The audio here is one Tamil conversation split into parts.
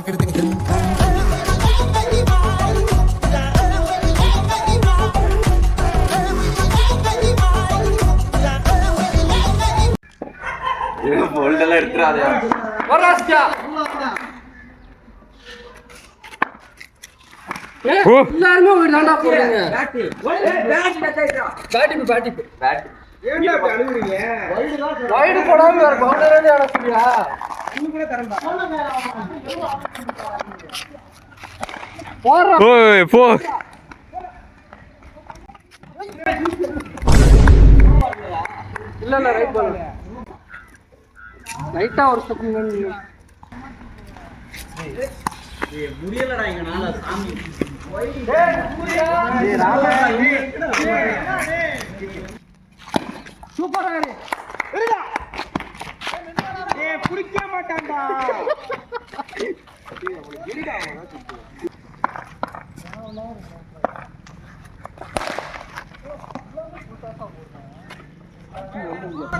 போல்டெல்லாம் எடுத்துறாதே எல்லாருமே ஒரு தாண்டா போடுங்க வைடு போடாம வேற பவுண்டரே அடக்குறியா ஓய் போ இல்ல ரைட் பால் ரைட்டா ஒரு ஸ்டெப் முடியலடா எங்கனால சாமி சூப்பரா குடிக்க மாட்டான்டா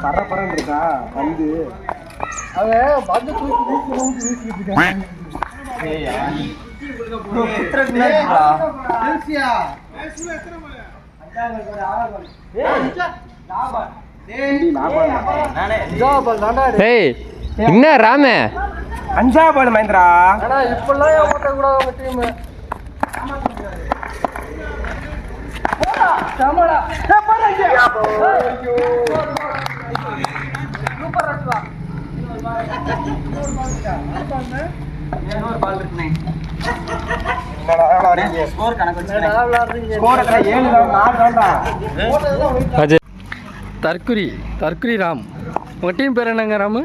பரபரன்னு இருக்கா வந்து அவன் வந்து என்ன ராம 5 பால் மகேந்திரா இப்பெல்லாம் ஓட்ட கூட உங்க டீம் தற்குரி ராம் உங்க டீம் பேர் என்னங்க ராமு?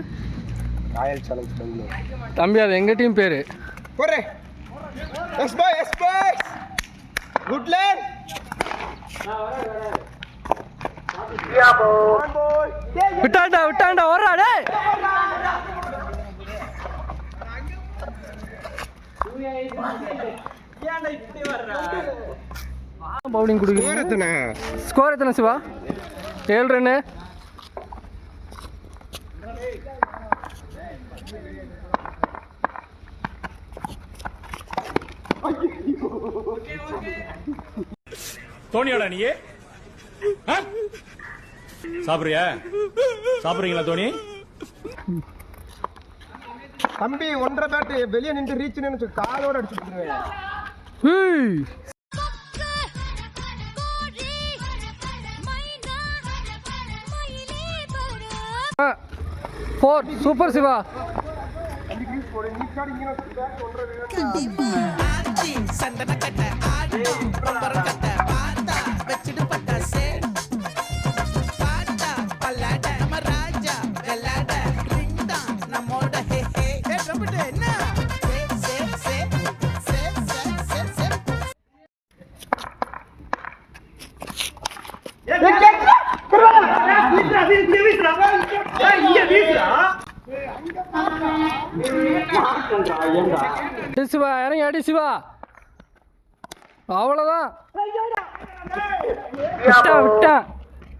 Royal challenge Bangalore. தம்பி அது எங்க டீம் பேரு. விட்டாண்டா ஓடுறா டேய். பவுலிங் கொடுக்குறீங்க. ஸ்கோர் எத்தனை சிவா? 7 ரன்னு. தோனியோட நீ சாப்பிடுறீங்களா தோனி? தம்பி 1.5 பேட் வெளியே நின்று ரீச் நினைச்சு காலோட அடிச்சுட்டு சூப்பர் சிவா. சிவா இறங்கி அடி சிவா. அவ்வளவுதான் விட்டான்.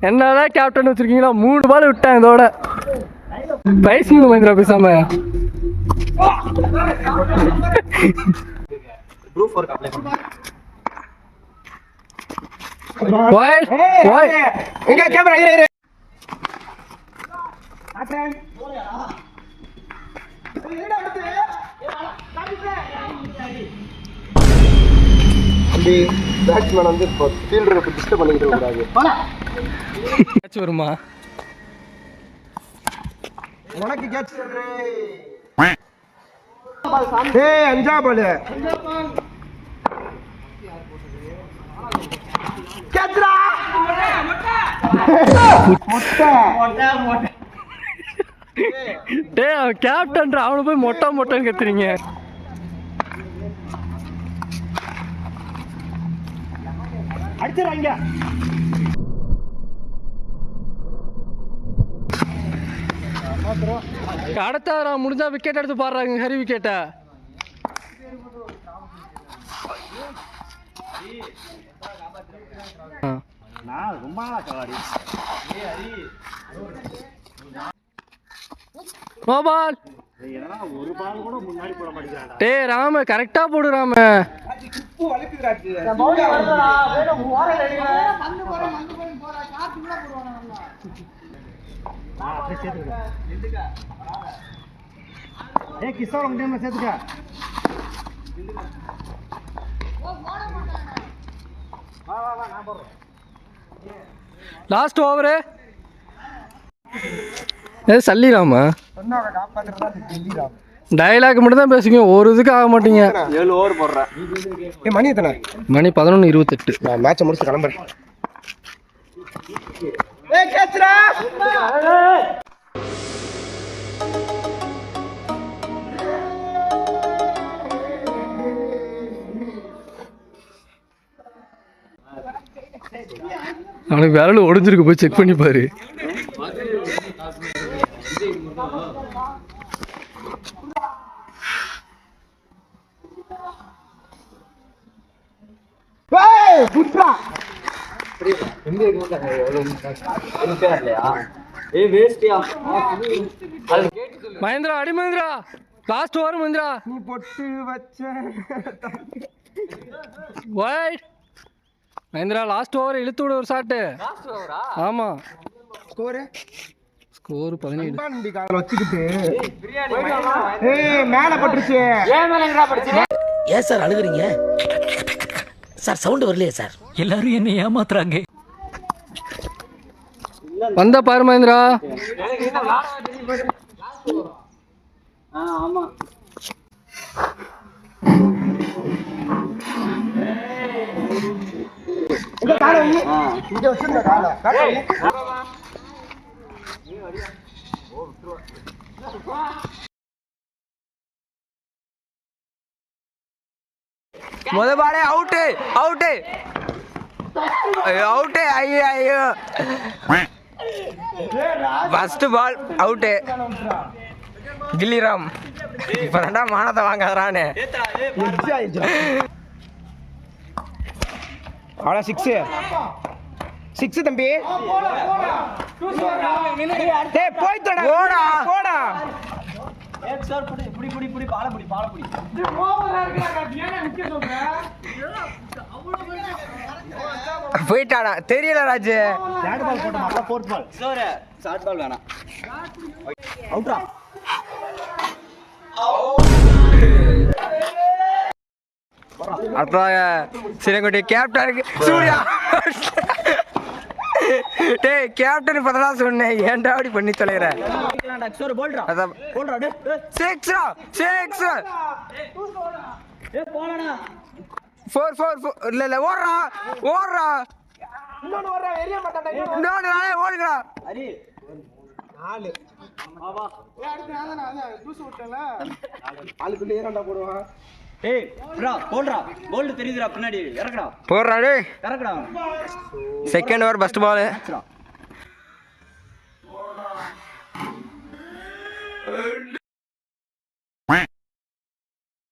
என்னதான் கேப்டன் வச்சிருக்கீங்களா? 3 பால் விட்டான். இதோட பைசிங் மகேந்திரா பேசாம பேட்ஸ்மேன் வந்து இப்போ ஃபீல்டருக்கு டிஸ்டர்ப் பண்ணிக்கிட்டு கூடாது. வருமா உனக்கு கேட்ச்? ஏய் 5 பால் கேட்ச்ரா. டேய் அவன் கேப்டன் அவனை போய் மொட்டைன்னு கத்துறீங்க. அடிச்சிடறாங்க. அடுத்த முடிஞ்சா விக்கெட் எடுத்து பாடுறாங்க. ஹரி விக்கெட்டை நோ பால். ஒரு பால் கூட முன்னாடி போட மாட்டேங்கிறாடா. டேய் ராம கரெக்டா போடு ராம. உப்பு வலிக்குதுடாச்சு. அப்படியே சேர்த்துக்க. ஏய் கிஷோர் உங்க டீம்ல சேர்த்துக்க. வா நான் போறேன். Last over. சல்லி ராமா சொன்னாங்க காப்பாத்துறதா டெல்லிராம். டயலாக் மட்டும் தான் பேசுங்க, ஒரு இதுக்கு ஆக மாட்டீங்க. 7 ஓவர் போடுறேன். ஏய் மணி எத்தனை? மணி 11:28. நான் மேட்சை முடிச்சு கிளம்புறேன். ஏய் கேட்ச்டா. அவனுக்கு விரல் ஒடிஞ்சிருக்கு, போய் செக் பண்ணி பாரு. ஏய் குட்ரா. மகேந்திரா அடி மகேந்திரா, லாஸ்ட் ஓவர் மகேந்திரா. நீ பொட்டு வச்ச வைட் மகேந்திரா, லாஸ்ட் ஓவர் இழுத்து விட ஒரு ஷாட்டு. ஆமா ஸ்கோர் 17. நம்பி கால வச்சுக்கிட்டு ஏய் மேல பட்டுருச்சு. ஏன் சார் அழுகுறீங்க சார்? சவுண்ட் வரலையே சார். எல்லாரும் என்ன ஏமாத்துறாங்க. வந்த பாரு மகேந்திரா. ஆமா இங்க கால வை. இங்க வச்சிருந்த கால கால. முத பாலே அவுட்டு அவுட்டு அவுட்டு. ஐயோ ஐயோ ஃபர்ஸ்ட் பால் அவுட்டு. கில்லிராம் இப்பதான்டா மானத்தை வாங்காதரானே. அவ்வளோ 6 6 தம்பி. டேய் போய்டா போடா. போடா. சார் புடி பாலபுடி போயிட்டாடா, தெரியல ராஜு. ஷார்ட் பால் போட்டு மாட்டா. 4th பால் சார் ஷார்ட் பால் வேணாம். அவுட்ரா. அடுத்ததாக சிறங்குட்டி கேப்டனுக்கு சூர்யா. டேய் கேப்டன் இப்பதான் சொன்னேன், ஏன்டா அப்படி பண்ணி தொலைற? சார் போல்டா அதான் போல்டா. டேய் 6 ஏய் போலடா. 4 இல்ல ஓடுறா ஓடுறா. இன்னொன்னு வர எரிய மாட்டானே. இன்னொன்னு ஓடுங்கடா. ஹரி 4 வா. ஏய் அடுத்து நான் தான் ஜூஸ் விட்டல. ஆளுக்குள்ள ஏறண்டா போடுவான். ஏய் ப்ரா போல்டா. போல்ட் தெரியுதுடா பின்னாடி. இறக்குடா போடுறா டேய். இறக்குடா. Second over first ball.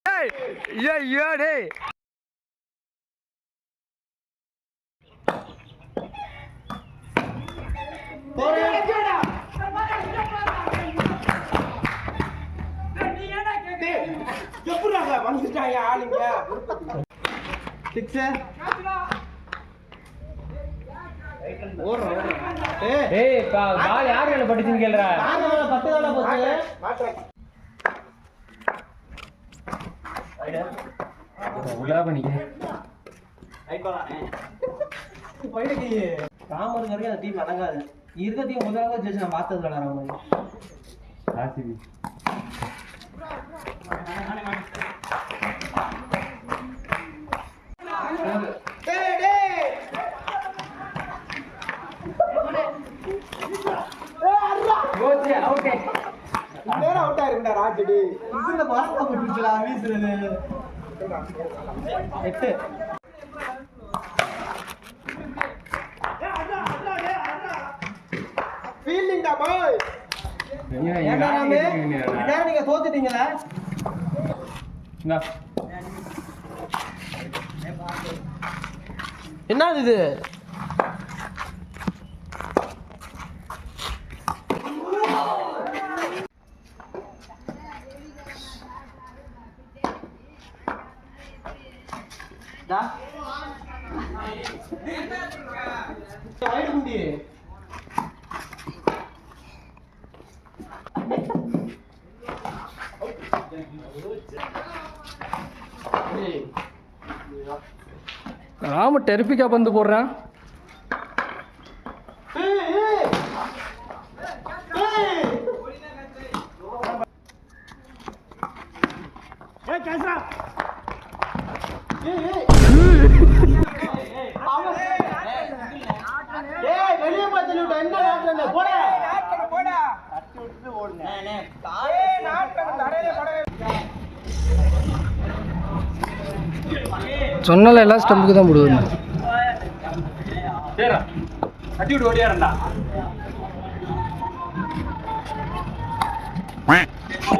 ஐயோ டேய். எப்படிடா வந்துட்டாங்க ஆளுங்க. 6 ஓடுறா. ஏய் பால் யார் மேல பட்டுச்சுன்னு கேளுடா. 10 தான போச்சு. மாட்றேன். உலா பண்ணிக்க. ரைட் பாலா. பையனுக்கு ராமர் வரைக்கும் அந்த டீம் அடங்காது. இருக்க டீம் முதல்ல ஜெயிச்சு நான் பார்த்தது ராமர். ஆசிபி டேய் டேய். Okay okay. நேரா அவுட் ஆயிருண்டா ராஜடி. இதுல பாஸ்தா போட்டுச்சுடா வீசுறது. 8 ஃபீல்டிங் டா பாய். ஏன்டா ராமே? இதான் நீங்க தோத்துட்டீங்களா? என்னது இது? குண்டி ராம டெரிபிக்கா பந்து போடுறான். வெளியே பார்த்து என்ன போட சொன்னால எல்லாம் ஸ்டம்புக்கு தான் போடுவாங்க. தட்டி விட்டு ஓடியாரண்டா.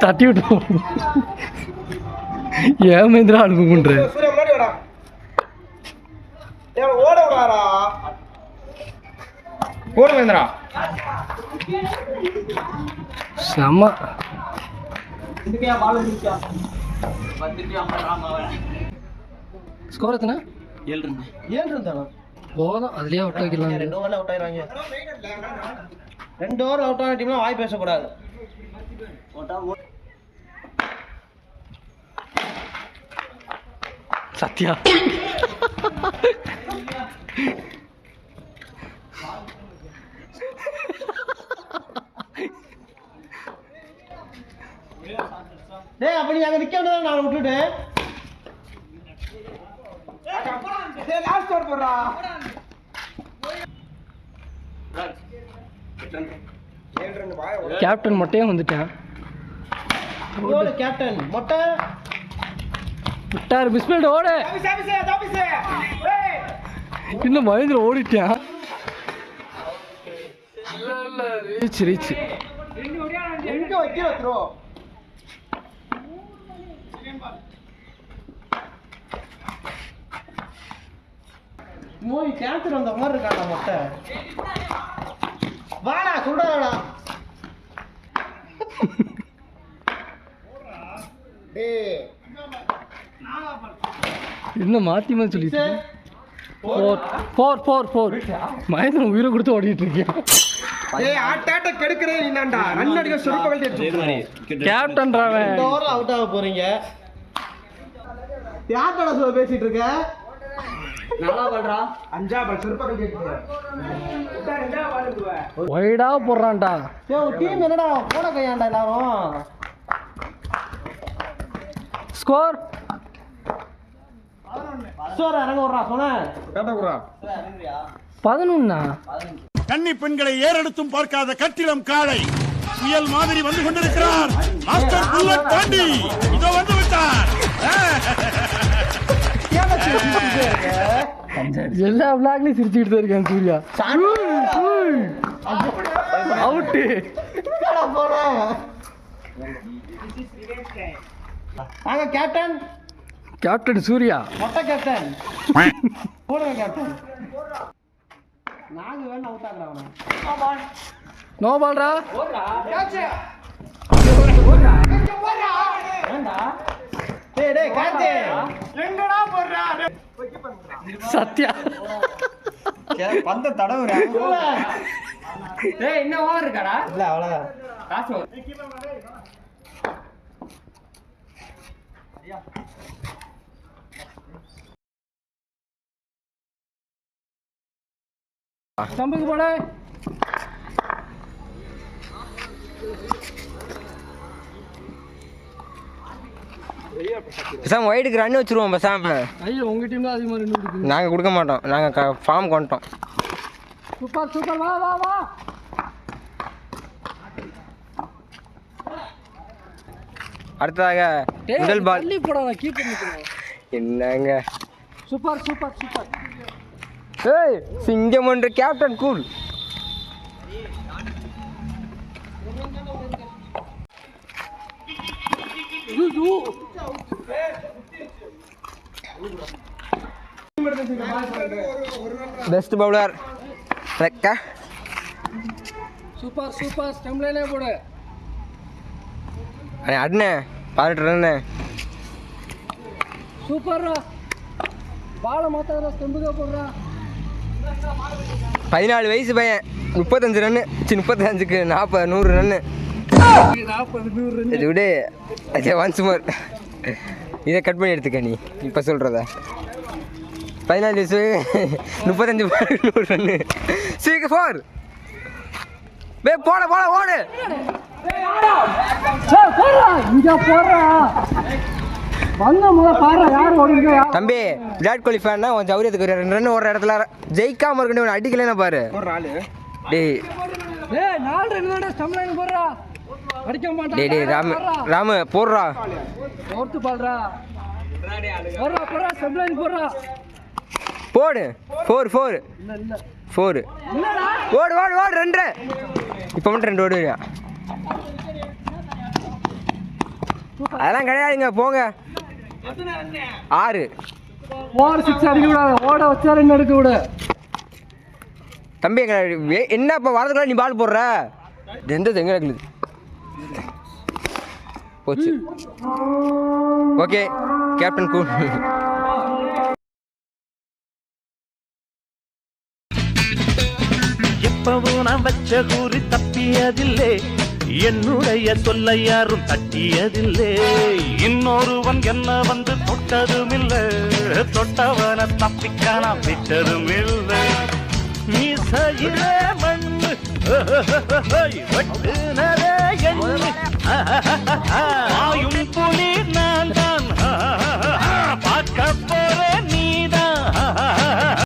தட்டி விட்டு ஏன் மந்திரா அனுப்புன்ற சூரிய முன்னாடி வாடா. ஏன் ஓட விடாரா? ஓடு வேந்தரா. செம்ம. இதுக்கே பால் வந்துச்சா? வந்துட்டு அம்மா ஸ்கோர் எத்தனை? 7 இருந்தானா? போதும், அதுலயே அவுட் ஆகிடலாம். 2 ஓவர்ல அவுட் ஆயிடுவாங்க. 2 ஓவர்ல அவுட் ஆன டீம்ல வாய் பேசக்கூடாது. சத்யா டேய் அப்ப நீ அங்க நிக்க வேண்டியதா நான் விட்டுட்டு. டேய் லாஸ்ட் ஓவர் போடுறா. கேப்டன் மொட்டையும் வந்துட்டேன். ஓடு கேப்டன் மொட்டை விட்டாரு பிஸ்மெண்ட் ஓடு. இன்னும் மகேந்திர ஓடிட்டான். Reach reach. எங்க வைக்கிற த்ரோ? மோய் கேப்டன் வந்த மாதிரி இருக்காடா மொட்டை. வாடா சொல்றாடா. டேய் இன்னும் மாத்தி மாத்தி சொல்லிட்டு 4 மகேந்திரன் உயிரை கொடுத்து ஓடிட்டு இருக்கேன். டேய் ஆட்டாட்ட கெடுக்கறே நீதான்டா. ரன் அடிக்க சொருப்ப கழட்டி எடுத்து. கேப்டன் ராவன் 2 ஓவர்ல அவுட் ஆக போறீங்க. யார்டா சொல்ல பேசிட்டு இருக்க? நல்லா பண்றா. 5 பால் சொருப்ப கழட்டி எடுத்து. 2 பால் எடுத்துவ. ஒய்டா போடுறான்டா. டேய் டீம் என்னடா போட கையாண்டா எல்லாரும். ஸ்கோர் சோற இறங்க விடுறா சொன்ன. கேட்ட குறா. 11. கன்னி பெண்களை ஏறெடுத்தும் பார்க்காத கட்டிடம் காளை புயல் மாதிரி வந்து கொண்டிருக்கிறார். மாஸ்டர் புல்லட் பாண்டி இதோ வந்து விட்டார். எல்லா விளாக்லயும் சிரிச்சுக்கிட்டு தான் இருக்கேன் சூர்யா. அவுட்டு. நாங்க கேப்டன் கேப்டன் சூர்யா. மொட்டை கேப்டன் போடுங்க கேப்டன். நாங்க வேணா அவுட் ஆகுறாங்க. நோ பால்ரா. டேய் டேய் கார்த்தி எங்கடா போறா? சத்யா. பந்த தடவுறா. டேய் இன்னும் ஓவர் இருக்காடா? இல்ல அவ்வளவுதான். காசு ஸ்டம்புக்கு போட. பேசாம ஒயிட்டுக்கு ரன் வச்சிருவோம் பேசாம. ஐயோ உங்க டீம் தான் அதிகமாக ரெண்டு கொடுக்குது. நாங்க கொடுக்க மாட்டோம். நாங்க ஃபார்ம் கொண்டோம். Super super. வா வா வா. அடுத்ததாக முதல் பால். தள்ளி போடாத கீப்பர் நிக்கணும். என்னங்க சூப்பர் சூப்பர் சூப்பர். ஏய் சிங்கம் ஒன்று கேப்டன் கூல். பெஸ்ட் பவுலர் ரெக்கா. Super super. ஸ்டம்ப் லைனே போடு. அண்ணே 18 ரன்னு. சூப்பர். பாலை மாத்தாத ஸ்டெம்புக்கா போடுறா. 14 வயசு பையன் 35 ரன்னு 35க்கு 40 100 ரன்னு. 40 100 இது விடு. ஒன்ஸ் மோர் இதை கட் பண்ணி எடுத்துக்க நீ இப்போ சொல்கிறத. 14 வயசு 35 100 ரன்னு. சீக்கு 4 போட போட ஓடு. இங்க போடுறா. வந்த முதல்ல பாரு யார் ஓடுங்க. தம்பி விராட் கோலி ஃபேன்னா உன் சௌரியத்துக்கு 2 ரன் ஓடுற இடத்துல ஜெயிக்காம இருக்கணும். அடிக்கலன்னா பாரு டேய். 4 ரன் தானே ஸ்டம்ப் லைன் போடுறா. அடிக்க மாட்டான். டேய் ராமு போடுறா. ஓர்த்து பால்றா. போடுறா ஸ்டம்ப் லைன் போடுறா. போடு 4 இல்ல இல்ல 4 இல்லடா. ஓடு ஓடு ஓடு 2 இப்போ மட்டும் 2 ஓடுவியா? அதெல்லாம் கிடையாதுங்க போங்க. 6 ஓடு 6 அடிக்க கூடாது. ஓட வச்சா ரன் எடுக்க விடு. தம்பி என்ன இப்போ வரதுக்குள்ள நீ பால் போடுற? எந்த எங்க இருக்குது போச்சு. Okay captain cool. எப்பவும் நான் வச்ச கூறி தப்பியதில்லை, என்னுடைய சொல்ல யாரும் தட்டியதில்லை. இன்னொருவன் என்ன வந்து தொட்டதுமில்லை, தொட்டவன தப்பிக்க நான் விட்டதும் இல்லை. மீசையிலே மண்ணு வெட்டுனதே எண்ணு, ஆயும் புலி